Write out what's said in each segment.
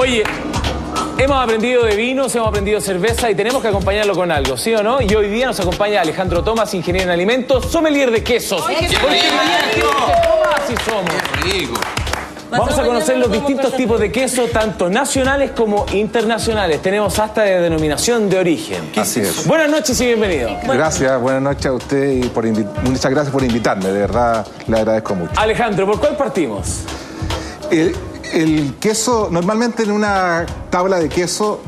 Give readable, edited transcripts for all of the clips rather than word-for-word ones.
Oye, hemos aprendido de vinos, hemos aprendido de cerveza y tenemos que acompañarlo con algo, ¿sí o no? Y hoy día nos acompaña Alejandro Tomás, ingeniero en alimentos, sommelier de quesos. ¡Ay, qué Porque así somos. ¡Qué rico! Vamos a conocer los distintos tipos de queso, tanto nacionales como internacionales. Tenemos hasta de denominación de origen. Así es. Buenas noches y bienvenido. Gracias, buenas noches a usted y muchas gracias por invitarme, de verdad le agradezco mucho. Alejandro, ¿por cuál partimos? El queso, normalmente en una tabla de queso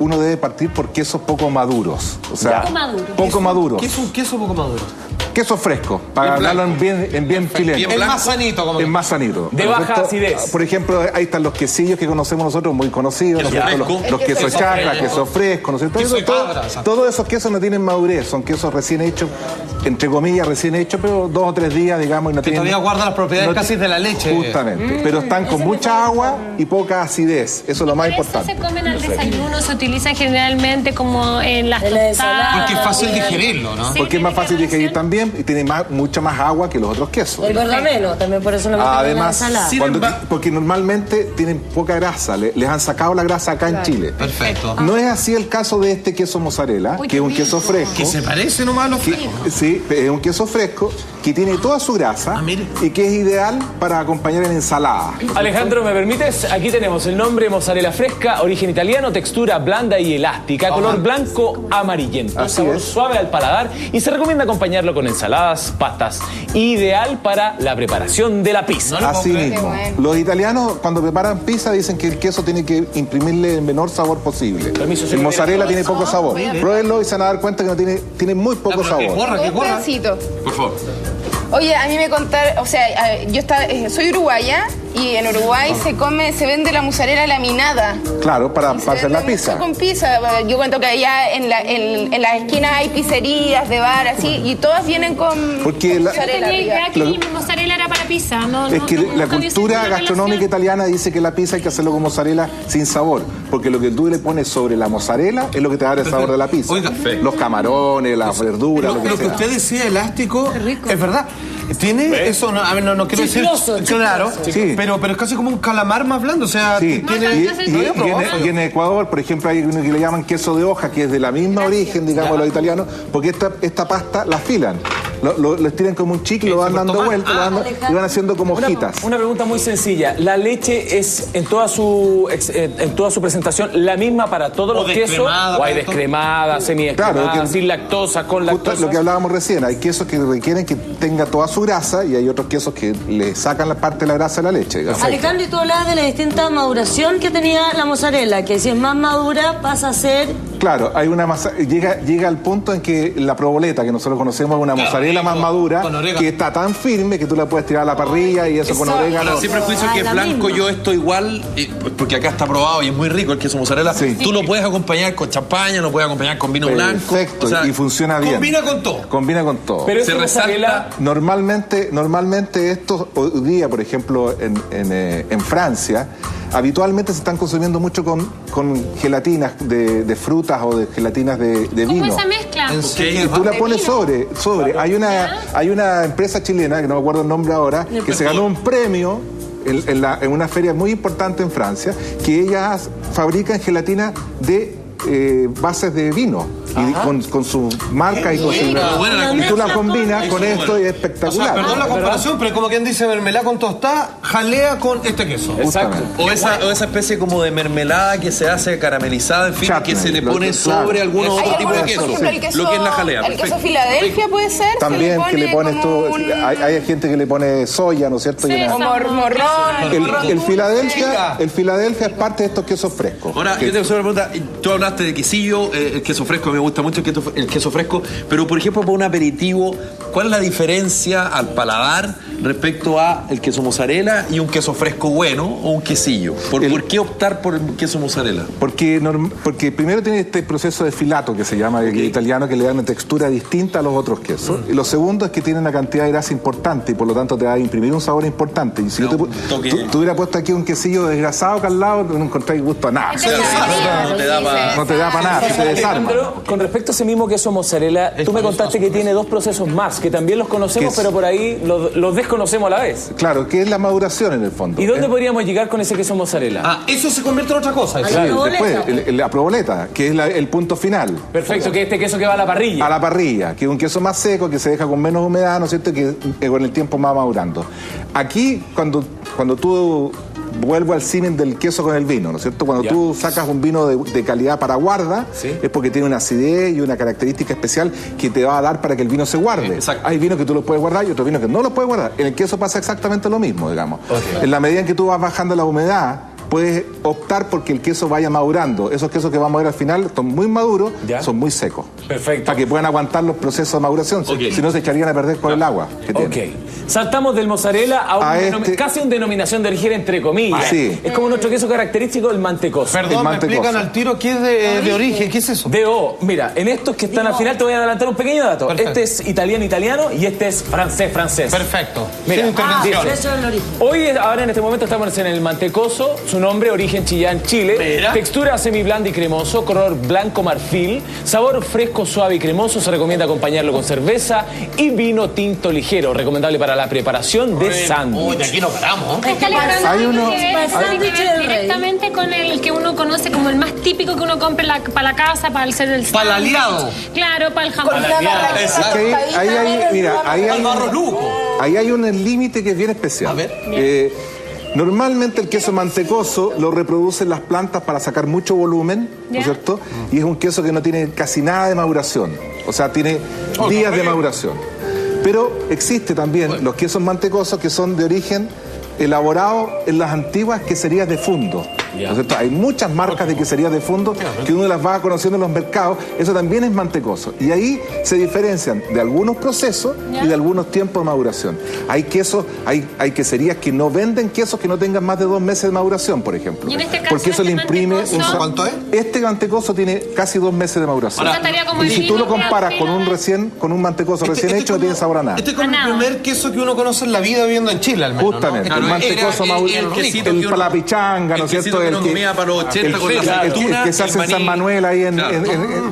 uno debe partir por quesos poco maduros. O sea, poco maduros. ¿Qué es un queso poco maduro? Queso fresco, para hablarlo en bien chileno. El más sanito, como es más sanito. De baja acidez. Por ejemplo, ahí están los quesillos que conocemos nosotros, muy conocidos. Los quesos chacra, queso fresco, ¿no es cierto? Todos esos quesos no tienen madurez, son quesos recién hechos, entre comillas recién hechos, pero 2 o 3 días, digamos, y no tienen... Todavía guardan las propiedades casi de la leche. Justamente, pero están con mucha agua y poca acidez, eso es lo más importante. ¿Eso se comen al desayuno? ¿Se utilizan generalmente como en las tostadas? Porque es fácil digerirlo, ¿no? Sí, Porque es más fácil digerir también y tiene mucha más agua que los otros quesos. Engorda menos, también por eso lo meten en la ensalada. Porque normalmente tienen poca grasa, les han sacado la grasa acá en Chile. Perfecto. No es así el caso de este queso mozzarella, que es un queso fresco. Que se parece nomás a los frescos. Sí, es un queso fresco que tiene toda su grasa y que es ideal para acompañar en ensalada. Alejandro, ¿me permites? Aquí tenemos el nombre mozzarella fresca, origen italiano, textura blanda y elástica, color blanco amarillento, sabor suave al paladar y se recomienda acompañarlo con ensaladas, pastas, ideal para la preparación de la pizza. Así mismo. Los italianos cuando preparan pizza dicen que el queso tiene que imprimirle el menor sabor posible. El mozzarella tiene poco sabor. Pruébenlo y se van a dar cuenta que no tiene muy poco sabor. Un pedacito. Por favor. Oye, a mí me contaron, o sea, yo soy uruguaya y en Uruguay se vende la mozzarella laminada. Claro, para hacer la pizza. Con pizza. Yo cuento que allá en las esquinas hay pizzerías de bar así y todas vienen con mozzarella. Tenía idea que el mozzarella era para pizza. Es que la cultura gastronómica italiana dice que la pizza hay que hacerlo con mozzarella sin sabor, porque lo que tú le pones sobre la mozzarella es lo que te da el sabor de la pizza. Oiga, los camarones, las verduras, lo que sea. usted decía elástico, es verdad. Tiene eso, a ver, no quiero decir. Claro, sí. Pero es casi como un calamar más blando, o sea, sí. tiene. Y en Ecuador, por ejemplo, hay uno que le llaman queso de hoja, que es de la misma origen, digamos, los italianos, porque esta pasta la afilan. Lo estiran como un chicle, lo van dando vueltas y van haciendo como hojitas. Una pregunta muy sencilla. ¿La leche es en toda su presentación la misma para todos los quesos? ¿O hay descremada, semidescremada, claro, sin lactosa, con lactosa? Lo que hablábamos recién, hay quesos que requieren que tenga toda su grasa y hay otros quesos que le sacan la parte de la grasa de la leche. Alejandro, y tú hablabas de la distinta maduración que tenía la mozzarella, que si es más madura pasa a ser... Claro, hay una llega al punto en que la proboleta, que nosotros conocemos, es una mozzarella más madura, que está tan firme que tú la puedes tirar a la parrilla y eso con orégano. Siempre pienso que blanco yo esto igual, porque acá está probado y es muy rico el queso mozzarella. Sí. Tú lo puedes acompañar con champaña, lo puedes acompañar con vino blanco. Perfecto, o sea, y funciona bien. Combina con todo. Combina con todo. Pero se resalta. Normalmente estos hoy día, por ejemplo, en Francia, habitualmente se están consumiendo mucho con gelatinas de frutas o de gelatinas de vino. ¿Cómo esa mezcla? Y tú la pones sobre. Hay una empresa chilena, que no me acuerdo el nombre ahora, que se ganó un premio en una feria muy importante en Francia, que ellas fabrican gelatina de bases de vino. Y con su marca y con su... Y tú la combinas con esto y es espectacular. O sea, perdón la comparación, pero como quien dice mermelada con tostada, jalea con este queso. Exacto. O esa especie como de mermelada que se hace caramelizada, en fin, que se le pone sobre algunos otro tipo de queso. Por ejemplo, Lo que es la jalea. El queso Filadelfia puede ser. También que le pones tú... Hay gente que le pone soya, ¿no es cierto? Sí, o morrón. El Filadelfia es parte de estos quesos frescos. Ahora, yo te hago una pregunta. Tú hablaste de quesillo, el queso fresco, me gusta mucho el queso fresco, pero por ejemplo para un aperitivo, ¿cuál es la diferencia al paladar respecto a el queso mozzarella y un queso fresco bueno o un quesillo? ¿Por qué optar por el queso mozzarella? Porque primero tiene este proceso de filato que se llama italiano, que le da una textura distinta a los otros quesos. Y lo segundo es que tiene una cantidad de grasa importante y por lo tanto te va a imprimir un sabor importante. Y si tú hubieras puesto aquí un quesillo desgrasado acá al lado, no encontráis gusto a nada. No te da para nada, se te desarma. Pero con respecto a ese mismo queso mozzarella, tú me contaste que tiene 2 procesos más, que también los conocemos, pero por ahí los desconocemos. conocemos a la vez. Claro, que es la maduración en el fondo. ¿Y dónde podríamos llegar con ese queso mozzarella? Eso se convierte en otra cosa. Claro, después, la provoleta, que es el punto final. Perfecto, que este queso que va a la parrilla. A la parrilla, que es un queso más seco, que se deja con menos humedad, ¿no es cierto? Que con el tiempo va madurando. Aquí, cuando tú... Vuelvo al símil del queso con el vino, ¿no es cierto? Cuando tú sacas un vino de calidad para guarda, es porque tiene una acidez y una característica especial que te va a dar para que el vino se guarde. Hay vinos que tú los puedes guardar y otros vinos que no los puedes guardar. En el queso pasa exactamente lo mismo, digamos. En la medida en que tú vas bajando la humedad, puedes optar porque el queso vaya madurando. Esos quesos que vamos a ver al final son muy maduros, son muy secos. Perfecto. Para que puedan aguantar los procesos de maduración. Si no, se echarían a perder por el agua que tiene. Saltamos del mozzarella a casi una denominación de origen entre comillas. Es como nuestro queso característico, el mantecoso. Perdón, me explican al tiro qué es de origen, ¿qué es eso? Mira, en estos que están al final te voy a adelantar un pequeño dato. Perfecto. Este es italiano y este es francés. Perfecto. Mira, eso es el origen. Hoy, ahora en este momento estamos en el mantecoso, su nombre, origen Chillán, Chile. Mira. Textura semiblanda y cremoso, color blanco marfil, sabor fresco, suave y cremoso. Se recomienda acompañarlo con cerveza y vino tinto ligero, recomendable para la preparación de sándwich. Uy, de aquí no paramos. Hay uno directamente con el que uno conoce como el más típico que uno compra para la casa, para hacer el sándwich. Para el aliado. Claro, para el jamón. Exacto. Ahí hay un límite que es bien especial. A ver. Normalmente el queso mantecoso lo reproducen las plantas para sacar mucho volumen, ¿no es cierto? Y es un queso que no tiene casi nada de maduración, o sea, tiene días de maduración. Pero existe también los quesos mantecosos que son de origen elaborado en las antiguas queserías de fundo. ¿No es cierto? Hay muchas marcas de queserías de fondo que uno las va conociendo en los mercados. Eso también es mantecoso. Y ahí se diferencian de algunos procesos y de algunos tiempos de maduración. Hay quesos, hay queserías que no venden quesos que no tengan más de 2 meses de maduración, por ejemplo. ¿Y en este caso porque eso le imprime ¿Cuánto es? Este mantecoso tiene casi 2 meses de maduración. Y si tú lo comparas con un mantecoso recién hecho, no tiene sabor a nada. Este es como el primer queso que uno conoce en la vida viviendo en Chile, al menos. Justamente, ¿no? El mantecoso madurado, la pichanga, ¿no es cierto? El que para los 80 con la aceituna, el que se hace en San Manuel ahí en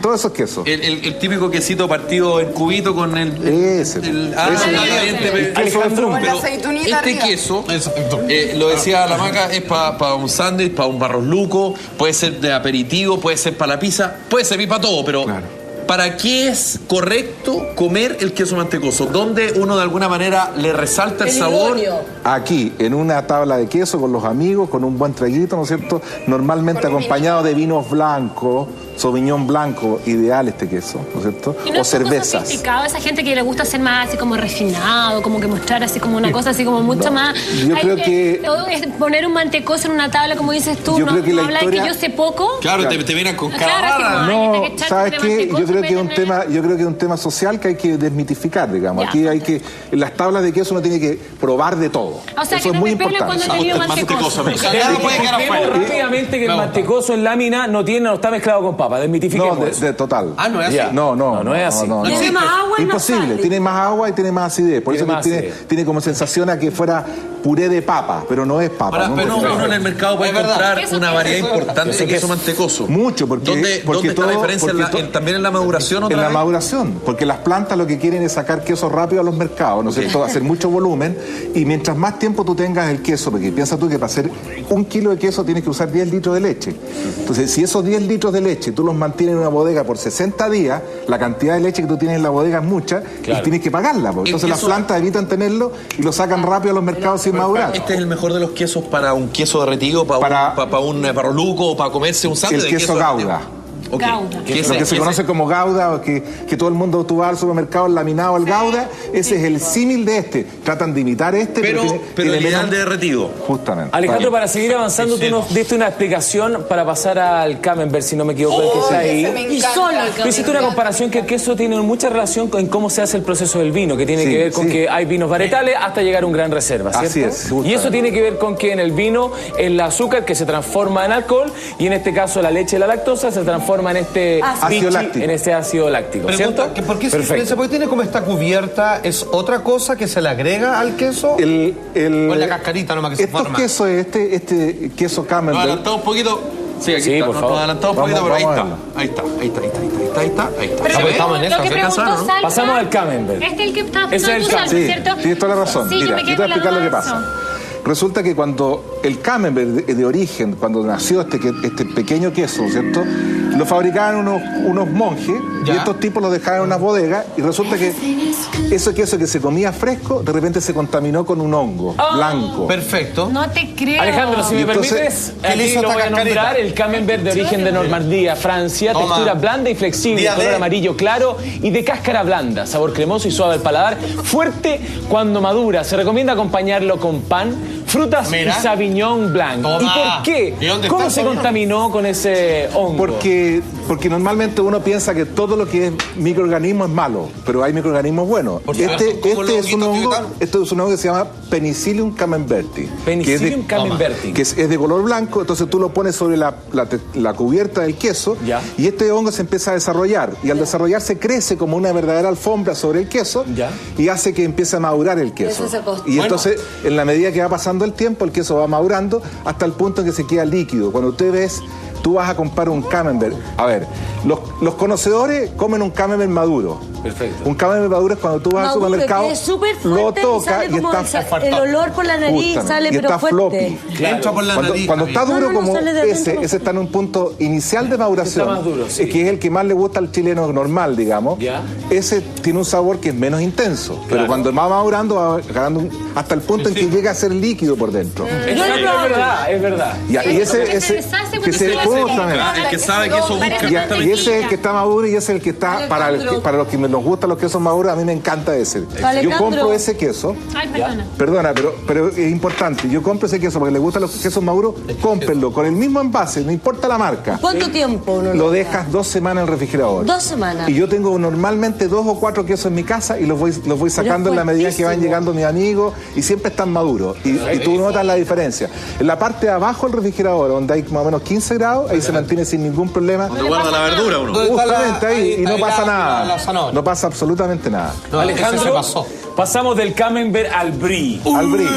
todos esos quesos. El típico quesito partido en cubito con el queso de fruta. Pero este queso, lo decía la Maca, es para un sándwich, para un barrosluco, puede ser de aperitivo, puede ser para la pizza, puede servir para todo, pero ¿para qué es correcto comer el queso mantecoso? ¿Dónde uno de alguna manera le resalta el sabor? Aquí, en una tabla de queso con los amigos, con un buen traguito, ¿no es cierto? Normalmente acompañado de vinos blancos, Sauvignon blanco, ideal este queso, ¿no es cierto? ¿Y no o cervezas. Sofisticado, esa gente que le gusta hacer más así como refinado, como que mostrar así como una cosa así como mucho más. Yo creo que poner un mantecoso en una tabla, como dices tú, no habla de que yo sé poco. Claro, te vienen con cara. No, ¿sabes qué? Yo creo que es un tema social que hay que desmitificar, digamos. Aquí hay que, en las tablas de queso uno tiene que probar de todo. O sea, eso que es muy no me importante. cuando he tenido mantecoso. Rápidamente que el mantecoso en lámina no está mezclado con papa. Desmitifiquemos eso. Total. ¿No es así? No es así. Tiene más agua y más imposible, sal. tiene más agua y tiene más acidez. Por eso tiene como sensación a que fuera puré de papa, pero no es papa. Pero uno en el mercado puede encontrar una variedad importante de queso mantecoso. Mucho, porque ¿Dónde está la diferencia también en la maduración? En la maduración, porque las plantas lo que quieren es sacar queso rápido a los mercados, ¿no es cierto? Hacer mucho volumen, y mientras más tiempo tú tengas el queso, porque piensa tú que para hacer 1 kilo de queso tienes que usar 10 litros de leche. Entonces, si esos 10 litros de leche tú los mantienes en una bodega por 60 días, la cantidad de leche que tú tienes en la bodega es mucha, y tienes que pagarla. Entonces las plantas evitan tenerlo y lo sacan rápido a los mercados sin madurar. Este es el mejor de los quesos para un queso derretido, para un barroluco o para comerse un sándwich. El queso Gouda. Gouda. Lo que se conoce como Gouda, o que todo el mundo, tú vas al supermercado laminado al Gouda, ese es el símil de este. Tratan de imitar este, pero el ideal de derretido. Justamente. Alejandro, para seguir avanzando, tú nos diste una explicación para pasar al camembert, si no me equivoco, el que está ahí. Y solo el Tú hiciste una comparación que el queso tiene mucha relación con cómo se hace el proceso del vino, que tiene que ver con que hay vinos varietales hasta llegar a un gran reserva, ¿cierto? Así es. Y eso tiene que ver con que en el vino el azúcar que se transforma en alcohol, y en este caso la leche y la lactosa se transforma en este ácido láctico. En este ácido láctico, ¿cierto? ¿Por qué se diferencia? Porque tiene como esta cubierta, ¿es otra cosa que se le agrega al queso? ¿O es la cascarita nomás que se forma? Estos quesos, este queso camembert. Está un poquito. Sí, aquí Sí, está. por Nos favor. adelantamos un poquito, pero Vamos a ahí verlo. está. Ahí está. Pero ¿Se ve? estamos en eso, lo que ¿se preguntó alcanzaron? Salva, Pasamos al camembert. Este es el que está Ese es el usando, Sí, ¿cierto? tienes toda la razón. Sí, yo Mira, me yo quedé te voy a con la explicar lo que duda de pasa. eso. Resulta que cuando el camembert de origen, cuando nació este pequeño queso, ¿cierto? Lo fabricaban unos monjes Ya. y estos tipos lo dejaban en unas bodegas y resulta que ese queso que se comía fresco de repente se contaminó con un hongo blanco. Perfecto. No te creo. Alejandro, si Y me entonces, permites, ¿qué le aquí hizo lo esta voy a cascarita? nombrar, el camembert de origen de Normandía, Francia, Toma. textura blanda y flexible, Día color de- amarillo claro y de cáscara blanda, sabor cremoso y suave al paladar, fuerte cuando madura. Se recomienda acompañarlo con pan, frutas Mira. y Sauvignon Blanc. Toma. ¿Y por qué? ¿Y dónde ¿Cómo está el se Sauvignon? contaminó con ese hongo? Porque normalmente uno piensa que todo lo que es microorganismo es malo, pero hay microorganismos buenos. Por supuesto, como los Este es un honguitos hongo, tibetanos. esto es un hongo que se llama Penicillium camemberti. Penicillium camemberti. Que es de color blanco, entonces tú lo pones sobre la cubierta del queso Ya. y este hongo se empieza a desarrollar y al desarrollarse crece como una verdadera alfombra sobre el queso Ya. y hace que empiece a madurar el queso. Eso se acostumbra. Y entonces, en la medida que va pasando el tiempo, el queso va madurando hasta el punto en que se queda líquido. Cuando usted ves, tú vas a comprar un camembert. A ver, los conocedores comen un camembert maduro. Perfecto. Un camembert maduro es cuando tú vas al Maduro, supermercado, que es súper lo fuerte y tocas sale y como está el olor por la nariz Justamente, sale y pero está fuerte. floppy. Entra por la nariz. Cuando está Javier. duro No, como sale de adentro, ese no. está en un punto inicial de maduración, Está más duro, sí. que es el que más le gusta al chileno normal, digamos. Ya. Ese tiene un sabor que es menos intenso, pero Claro. cuando va madurando va ganando hasta el punto en que llega a ser líquido por dentro. Exacto, es verdad, es verdad. Y Como que se deshace cuando se va a hacer. justamente. El que sabe que eso busca Y ese es el que está maduro y ese es el que está para los que nos gustan los quesos maduros, a mí me encanta ese. Yo Alejandro. compro ese queso. Ay, perdona. Perdona, pero es importante. Yo compro ese queso porque le gustan los quesos maduros, cómprenlo con el mismo envase, no importa la marca. ¿Cuánto tiempo uno Lo deja? dejas 2 semanas en el refrigerador. 2 semanas. Y yo tengo normalmente 2 o 4 quesos en mi casa y los voy sacando en la medida que van fuertísimo. llegando mis amigos y siempre están maduros. Y tú notas la diferencia. En la parte de abajo del refrigerador, donde hay más o menos 15 grados, ahí se mantiene sin ningún problema. Donde guarda la verdura uno. ¿Dónde está Justamente ahí, y no pasa nada. La zanahoria. No pasa absolutamente nada. No, ese se Alejandro, pasó. pasamos del camembert al brie. Al brie.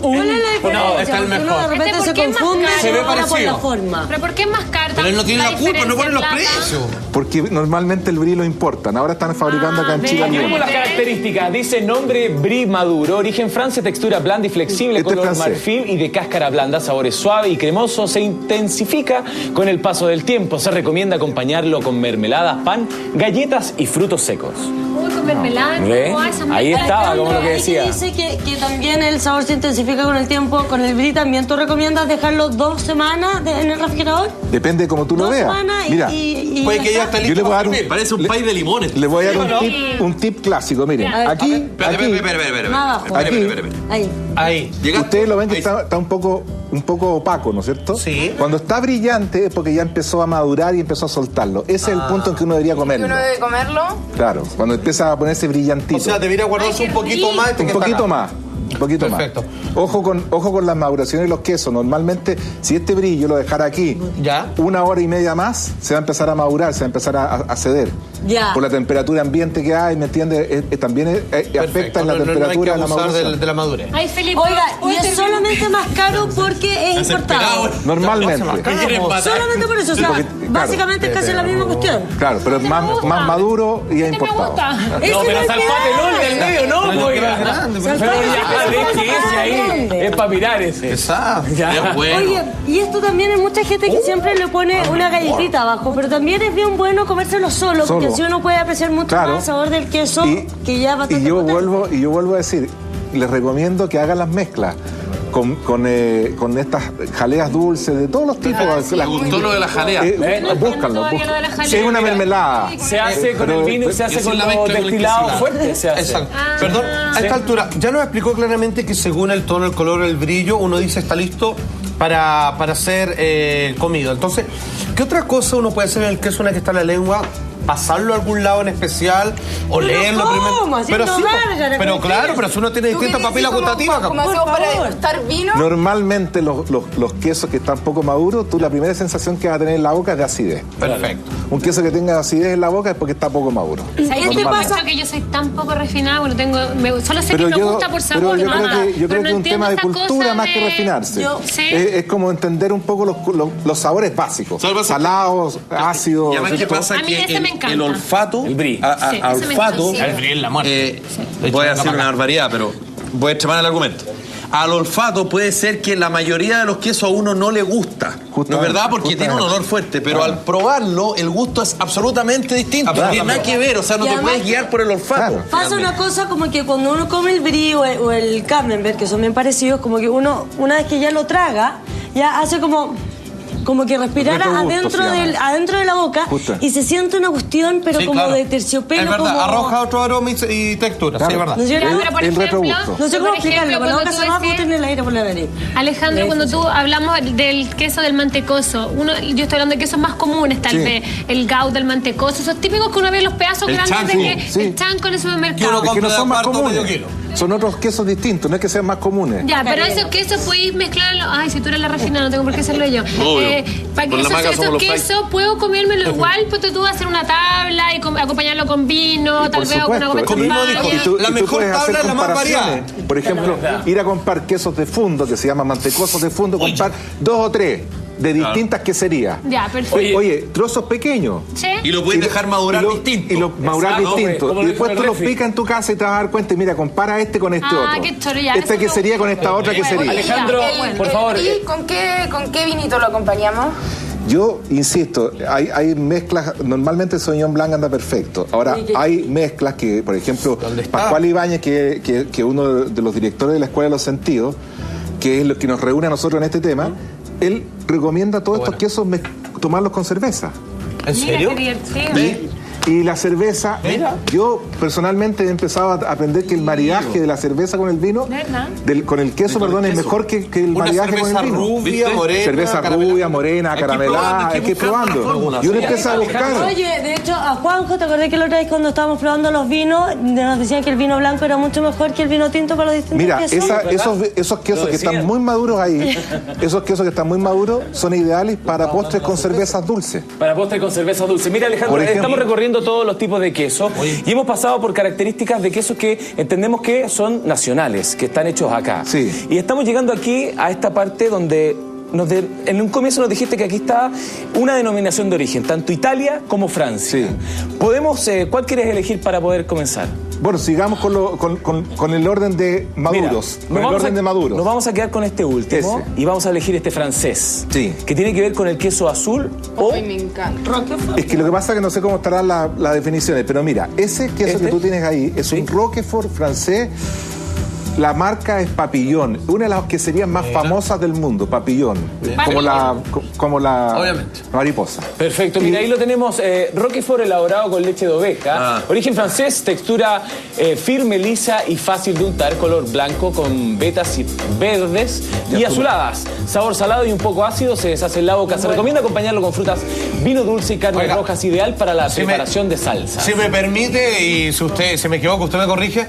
¿Cuál es la diferencia? No, está el Porque uno mejor. de repente ¿Por se qué es más confunde caro? y Se ve va por parecido. la forma. ¿Pero por qué es más caro? Pero él no tiene la culpa, no pone los precios. Porque normalmente el brie lo importan. Ahora están fabricando acá en Chile. Aquí vemos algunos. las características. Dice nombre brie maduro, origen Francia, textura blanda y flexible, Este es color francés. marfil y de cáscara blanda, sabores suave y cremoso. Se intensifica con el paso del tiempo. Se recomienda acompañarlo con mermeladas, pan, galletas y frutos secos. Uy, con mermelada. ¿Ve? no, esa Ahí mermelada. estaba, como lo que Ahí decía. dice que también el sabor se intensifica con el tiempo. Con el brie también tú recomiendas dejarlo 2 semanas en el refrigerador. Depende de como tú lo 2 veas. semanas Mira, y Puede que ya esté yo le listo voy a para dar un, servir. Parece un pay de limones. le voy a dar un tip clásico. Miren, aquí, Espera. más abajo. Ahí. Ahí. Llegaste. ustedes lo ven que está un poco opaco, ¿no es cierto? Sí. Cuando está brillante es porque ya empezó a madurar y empezó a soltarlo. Ese es el punto en que uno debería ¿Y comerlo. uno debe comerlo? Claro, cuando empieza a ponerse brillantito. O sea, debería guardarse Ay, un qué poquito más. un poquito más. Un poquito Perfecto. más. Ojo con las maduraciones de los quesos. Normalmente, si este brillo lo dejara aquí Ya. 1 hora y media más, se va a empezar a madurar, se va a empezar a ceder. Ya. Por la temperatura ambiente que hay, ¿me entiendes? También afecta en la temperatura no hay que de la abusar maduración. de la madurez. Ay, Felipe. Oiga, y ¿puedes es servir? solamente más caro porque es importado. Normalmente. Solamente por eso, o sea, porque, claro. básicamente es casi la misma cuestión. Claro, pero es me más gusta. maduro y es Este me importado. gusta. Ese No, pero es el salpate no, que en el medio no, oiga. Pero ya, deje ese ahí. Es para mirar ese. Exacto. Ya. Es bueno. Oye, y esto también hay mucha gente que siempre le pone una galletita abajo, pero también es bien bueno comérselo solo, porque Solo. así uno puede apreciar mucho Claro. más el sabor del queso, que ya va y yo vuelvo a decir, les recomiendo que hagan las mezclas con estas jaleas dulces de todos los tipos. Me gustó lo de la jalea. Búscanlo. todavía lo de la jalea. Sí, es una mermelada. Se hace con el vino y se hace esa con es la los mezcla con el destilados queso. fuertes. Se hace. Exacto. Perdón, a esta altura, ya nos explicó claramente que según el tono, el color, el brillo, uno dice está listo para ser comido. Entonces, ¿qué otra cosa uno puede hacer en el queso una que está en la lengua pasarlo a algún lado en especial o leerlo primero. Pero sí, pero claro, pero si uno tiene distintas papilas gustativas. ¿Cómo hacemos para degustar vino? Normalmente los quesos que están poco maduros, tú la primera sensación que vas a tener en la boca es de acidez. Perfecto. Un queso que tenga acidez en la boca es porque está poco maduro. ¿Sabes qué pasa? Que yo soy tan poco refinada, bueno, solo sé que me gusta por sabor. Yo creo que es un tema de cultura más que refinarse. Es como entender un poco los sabores básicos. Salados, ácidos. Y además, ¿qué pasa? Que el olfato, el brie. olfato, el brie es la muerte. voy a decir una barbaridad, pero voy a extremar el argumento. Al olfato puede ser que la mayoría de los quesos a uno no le gusta. ¿No es verdad? Porque tiene un olor fuerte, pero al probarlo el gusto es absolutamente distinto. No tiene nada que ver, o sea, no te puedes guiar por el olfato. Pasa una cosa como que cuando uno come el brie o el camembert, que son bien parecidos, como que uno, una vez que ya lo traga, ya hace como que respirara adentro de la boca. Y se siente una cuestión, pero como de terciopelo. Es verdad, como... arroja otro aroma y textura, sí, es verdad. ¿No es cierto? Pero por ejemplo, no sé cómo explicarlo, con la boca cerrada puedo tener el aire por la nariz. Alejandro, cuando tú hablamos del queso del mantecoso, yo estoy hablando de quesos más comunes, tal vez, el gouda, el mantecoso, esos típicos que uno ve los pedazos grandes de el chanco en el supermercado. Que no son más comunes. Son otros quesos distintos, no es que sean más comunes. Ya, pero esos quesos podéis mezclarlos. Ay, si tú eres la refinada, no tengo por qué hacerlo yo. Para que esos quesos puedo comérmelo igual, pues tú vas a hacer una tabla y acompañarlo con vino, tal vez con una la mejor tabla es la más variada. Por ejemplo, ir a comprar quesos de fundo, que se llaman mantecosos de fundo, comprar 2 o 3 de distintas queserías. Ya, perfecto. Oye, trozos pequeños. ¿Sí? Y lo puedes dejar madurar distinto. Y madurar distinto. Y después tú los picas en tu casa y te vas a dar cuenta y mira, compara este con este otro. Qué choro, ya. Esta quesería con esta otra quesería. Alejandro, por favor. ¿Y con qué vinito lo acompañamos? Yo insisto, hay mezclas, normalmente el Sauvignon Blanc anda perfecto. Ahora, hay mezclas que, por ejemplo, Pascual Ibáñez, que uno de los directores de la Escuela de los Sentidos, que es lo que nos reúne a nosotros en este tema, él recomienda todos estos quesos tomarlos con cerveza. ¿En serio? Y la cerveza, yo personalmente he empezado a aprender que el maridaje de la cerveza con el vino, con el queso, perdón, es mejor que el maridaje con el vino. Rubia, morena, cerveza rubia, morena, caramelada, hay que ir probando. Y uno empieza a buscar. Oye, de hecho, a Juanjo, ¿te acordás que la otra vez cuando estábamos probando los vinos, nos decían que el vino blanco era mucho mejor que el vino tinto para los distintos quesos? Esos quesos que están muy maduros ahí, esos quesos que están muy maduros, son ideales para postres con cervezas dulces. Para postres con cervezas dulces. Mira, Alejandro, estamos recorriendo todos los tipos de queso y hemos pasado por características de quesos que entendemos que son nacionales, que están hechos acá. Sí. Y estamos llegando aquí a esta parte donde en un comienzo nos dijiste que aquí está una denominación de origen, tanto Italia como Francia. Sí. ¿Cuál quieres elegir para poder comenzar? Bueno, sigamos con el orden de maduros. Mira, nos vamos a quedar con este último y vamos a elegir este francés. Sí. Que tiene que ver con el queso azul Ay, me encanta. Es que lo que pasa es que no sé cómo estarán las definiciones, pero mira, ese queso que tú tienes ahí es un Roquefort francés. La marca es Papillon, una de las que serían más famosas del mundo, Papillon, como la mariposa. Perfecto, mira, ahí lo tenemos, Roquefort elaborado con leche de oveja, origen francés, textura firme, lisa y fácil de untar, color blanco con vetas verdes y azuladas, sabor salado y un poco ácido, se deshace en la boca. Se recomienda acompañarlo con frutas, vino dulce y carnes rojas, ideal para la preparación de salsa. Si me permite, y si me equivoco, usted me corrige.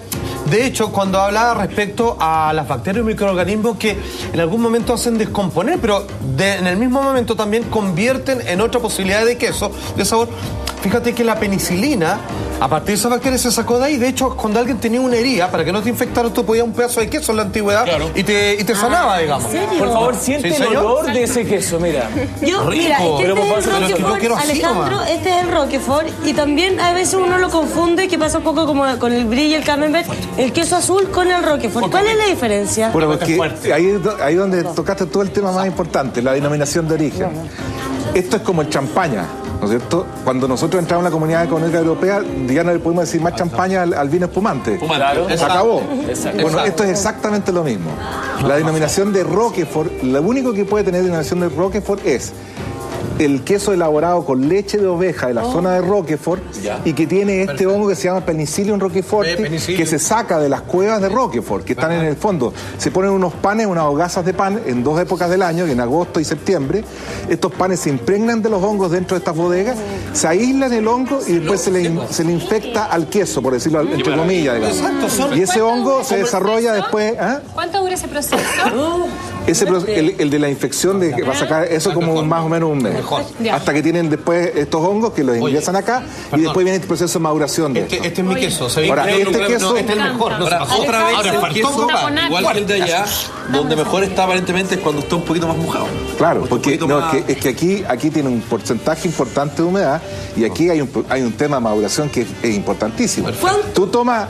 De hecho, cuando hablaba respecto a las bacterias y microorganismos que en algún momento hacen descomponer, pero en el mismo momento también convierten en otra posibilidad de queso, de sabor. Fíjate que la penicilina, a partir de esa bacteria se sacó de ahí. De hecho, cuando alguien tenía una herida, para que no te infectara, tú podías un pedazo de queso en la antigüedad y te sanaba, digamos. ¿En serio? Por favor, siente el olor de ese queso, mira. Mira, este es el Roquefort, Alejandro, este es el Roquefort, y también a veces uno lo confunde, que pasa un poco como con el brie y el camembert, el queso azul con el Roquefort. ¿Cuál es la diferencia? Bueno, porque ahí donde tocaste todo el tema más importante, la denominación de origen. Esto es como el champaña, ¿no es cierto? Cuando nosotros entramos en la Comunidad Económica Europea, ya no le podemos decir más champaña al vino espumante. Claro. Se acabó. Exacto. Bueno, esto es exactamente lo mismo. La denominación de Roquefort, lo único que puede tener denominación de Roquefort es el queso elaborado con leche de oveja de la zona de Roquefort y que tiene este hongo que se llama Penicillium roqueforti, que se saca de las cuevas de Roquefort, que están en el fondo. Se ponen unos panes, unas hogazas de pan en 2 épocas del año, en agosto y septiembre. Estos panes se impregnan de los hongos dentro de estas bodegas, se aíslan el hongo y después se le infecta al queso, por decirlo entre comillas, digamos. Exacto, Y ese hongo se desarrolla después... ¿Cuánto dura ese proceso? El de la infección que va a sacar eso como más o menos un mes. Hasta que tienen después estos hongos que los ingresan acá y después viene el proceso de maduración de este es mi queso. Ahora, este queso... este es el mejor. Otra vez el queso, igual que el de allá, donde mejor está aparentemente es cuando está un poquito más mojado. Claro, porque es que aquí tiene un porcentaje importante de humedad y aquí hay un tema de maduración que es importantísimo. Tú tomas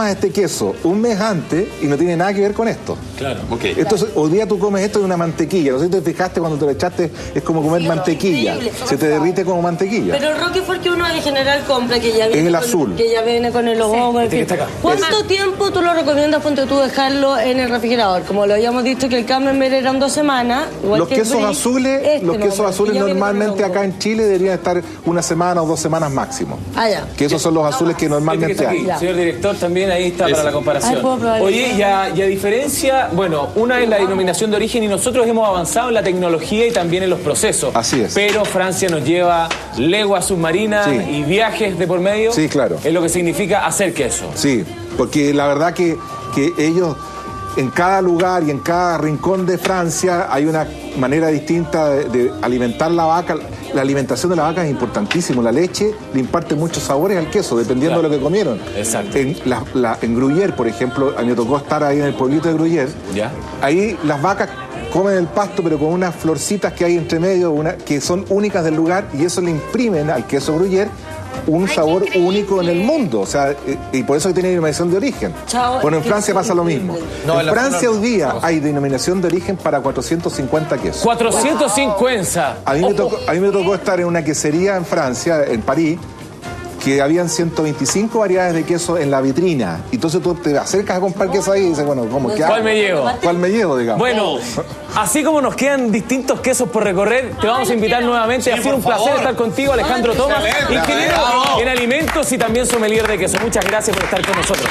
este queso un mes antes y no tiene nada que ver con esto. Claro. Okay. Entonces, hoy día tú comes esto de una mantequilla. No sé si te fijaste cuando te lo echaste, es como comer mantequilla. Se te derrite como mantequilla. Pero el Roquefort que uno en general compra, que ya viene es el azul. Que ya viene con el hongo, en fin. ¿Cuánto tiempo tú lo recomiendas, ponte tú, dejarlo en el refrigerador? Como lo habíamos dicho que el camembert eran 2 semanas. Los quesos azules, normalmente acá en Chile deberían estar 1 semana o 2 semanas máximo. Ya. Que esos son los azules que normalmente hay. Señor director, también ahí está para la comparación. Oye, y a diferencia, bueno, una es la denominación de origen y nosotros hemos avanzado en la tecnología y también en los procesos. Así es. Pero Francia nos lleva leguas submarinas y viajes de por medio. Sí, claro. Es lo que significa hacer queso. Sí, porque la verdad que ellos en cada lugar y en cada rincón de Francia hay una manera distinta de alimentar la vaca. La alimentación de la vaca es importantísimo. La leche le imparte muchos sabores al queso, dependiendo de lo que comieron. Exacto. En Gruyère, por ejemplo, a mí me tocó estar ahí en el pueblito de Gruyère. Ahí las vacas comen el pasto, pero con unas florcitas que hay entre medio, que son únicas del lugar, y eso le imprimen al queso Gruyère un sabor único en el mundo, o sea, y por eso tiene denominación de origen. Bueno, en Francia pasa lo mismo. En Francia hoy día hay denominación de origen para 450 quesos. 450. A mí me tocó estar en una quesería en Francia, en París, que habían 125 variedades de queso en la vitrina. Entonces tú te acercas a comprar queso ahí y dices, bueno, ¿cómo qué hago? ¿Cuál me llevo? ¿Cuál me llevo, digamos? Bueno, así como nos quedan distintos quesos por recorrer, te vamos a invitar nuevamente. Ha sido un placer estar contigo, Alejandro Thomas, ingeniero en alimentos y también sommelier de queso. Muchas gracias por estar con nosotros.